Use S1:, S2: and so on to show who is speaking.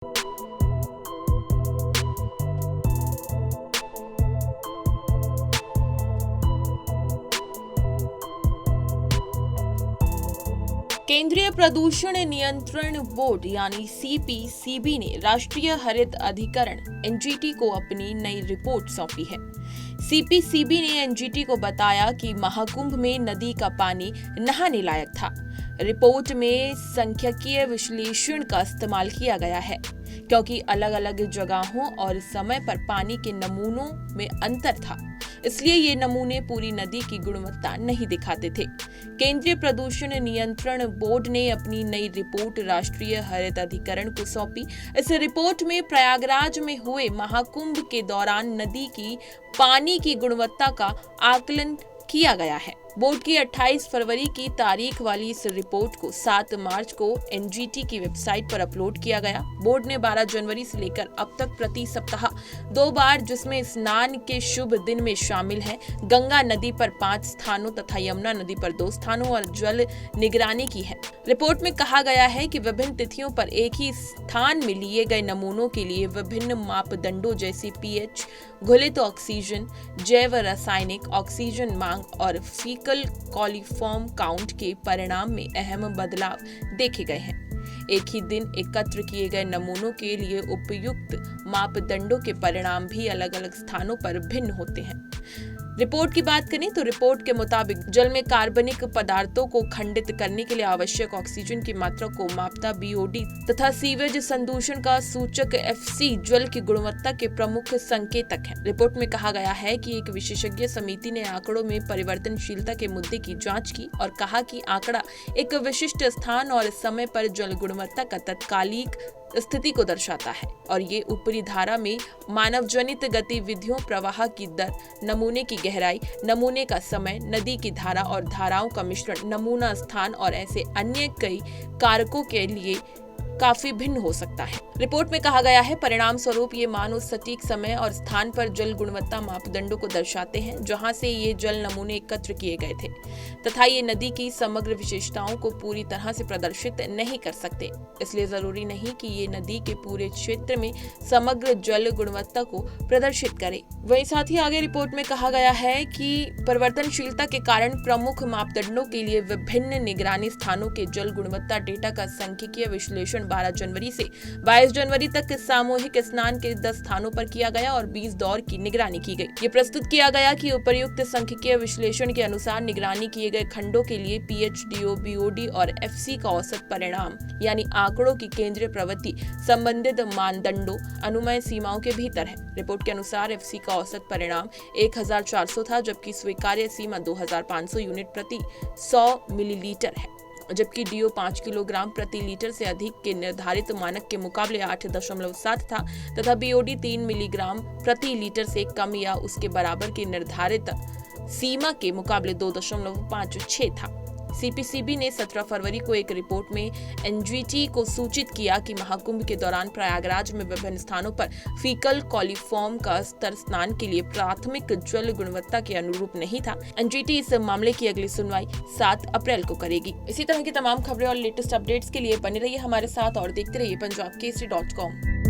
S1: केंद्रीय प्रदूषण नियंत्रण बोर्ड यानी सीपीसीबी ने राष्ट्रीय हरित अधिकरण एनजीटी को अपनी नई रिपोर्ट सौंपी है। सीपीसीबी ने एनजीटी को बताया कि महाकुंभ में नदी का पानी नहाने लायक था। रिपोर्ट में सांख्यिकीय विश्लेषण का इस्तेमाल किया गया है क्योंकि अलग अलग जगहों और समय पर पानी के नमूनों में अंतर था, इसलिए ये नमूने पूरी नदी की गुणवत्ता नहीं दिखाते थे। केंद्रीय प्रदूषण नियंत्रण बोर्ड ने अपनी नई रिपोर्ट राष्ट्रीय हरित अधिकरण को सौंपी। इस रिपोर्ट में प्रयागराज में हुए महाकुंभ के दौरान नदी की पानी की गुणवत्ता का आकलन किया गया है। बोर्ड की 28 फरवरी की तारीख वाली इस रिपोर्ट को 7 मार्च को एनजीटी की वेबसाइट पर अपलोड किया गया। बोर्ड ने 12 जनवरी से लेकर अब तक प्रति सप्ताह 2 बार, जिसमें स्नान के शुभ दिन में शामिल है, गंगा नदी पर 5 स्थानों तथा यमुना नदी पर 2 स्थानों और जल निगरानी की है। रिपोर्ट में कहा गया है कि विभिन्न तिथियों पर एक ही स्थान में लिए गए नमूनों के लिए विभिन्न मापदंडों जैसे पीएच, घुलित ऑक्सीजन, जैव रासायनिक ऑक्सीजन मांग और फीकल कॉलीफॉर्म काउंट के परिणाम में अहम बदलाव देखे गए हैं। एक ही दिन एकत्र किए गए नमूनों के लिए उपयुक्त मापदंडों के परिणाम भी अलग अलग स्थानों पर भिन्न होते हैं। रिपोर्ट की बात करें तो रिपोर्ट के मुताबिक जल में कार्बनिक पदार्थों को खंडित करने के लिए आवश्यक ऑक्सीजन की मात्रा को मापता बीओडी तथा सीवेज संदूषण का सूचक एफसी जल की गुणवत्ता के प्रमुख संकेतक है। रिपोर्ट में कहा गया है कि एक विशेषज्ञ समिति ने आंकड़ों में परिवर्तनशीलता के मुद्दे की जांच की और कहा कि आंकड़ा एक विशिष्ट स्थान और समय पर जल गुणवत्ता का तत्कालिक स्थिति को दर्शाता है और ये ऊपरी धारा में मानव जनित गतिविधियों, प्रवाह की दर, नमूने की गहराई, नमूने का समय, नदी की धारा और धाराओं का मिश्रण, नमूना स्थान और ऐसे अन्य कई कारकों के लिए काफी भिन्न हो सकता है। रिपोर्ट में कहा गया है परिणाम स्वरूप ये मान उस सटीक समय और स्थान पर जल गुणवत्ता मापदंडों को दर्शाते हैं जहां से ये जल नमूने एकत्र किए गए थे तथा ये नदी की समग्र विशेषताओं को पूरी तरह से प्रदर्शित नहीं कर सकते। इसलिए जरूरी नहीं कि ये नदी के पूरे क्षेत्र में समग्र जल गुणवत्ता को प्रदर्शित करे। वहीं साथ ही आगे रिपोर्ट में कहा गया है कि परिवर्तनशीलता के कारण प्रमुख मापदंडों के लिए विभिन्न निगरानी स्थानों के जल गुणवत्ता डेटा का सांख्यिकीय विश्लेषण 12 जनवरी से 22 जनवरी तक सामूहिक स्नान के 10 स्थानों पर किया गया और 20 दौर की निगरानी की गई। ये प्रस्तुत किया गया कि उपर्युक्त सांख्यिकीय विश्लेषण के अनुसार निगरानी किए गए खंडों के लिए पीएच, डीओ, बीओडी और एफसी का औसत परिणाम यानी आंकड़ों की केंद्रीय प्रवृत्ति संबंधित मानदंडों अनुमेय सीमाओं के भीतर है। रिपोर्ट के अनुसार एफसी का औसत परिणाम 1400 था, जबकि स्वीकार्य सीमा 2500 यूनिट प्रति 100 मिलीलीटर है, जबकि डीओ 5 किलोग्राम प्रति लीटर से अधिक के निर्धारित मानक के मुकाबले 8.7 था तथा बीओडी 3 मिलीग्राम प्रति लीटर से कम या उसके बराबर की निर्धारित सीमा के मुकाबले 2.56 था। सीपीसीबी ने 17 फरवरी को एक रिपोर्ट में एनजीटी को सूचित किया कि महाकुंभ के दौरान प्रयागराज में विभिन्न स्थानों पर फीकल कॉलीफॉर्म का स्तर स्नान के लिए प्राथमिक जल गुणवत्ता के अनुरूप नहीं था। एनजीटी इस मामले की अगली सुनवाई 7 अप्रैल को करेगी। इसी तरह की तमाम खबरें और लेटेस्ट अपडेट्स के लिए बने रहिए हमारे साथ और देखते रहिए punjabkesari.com।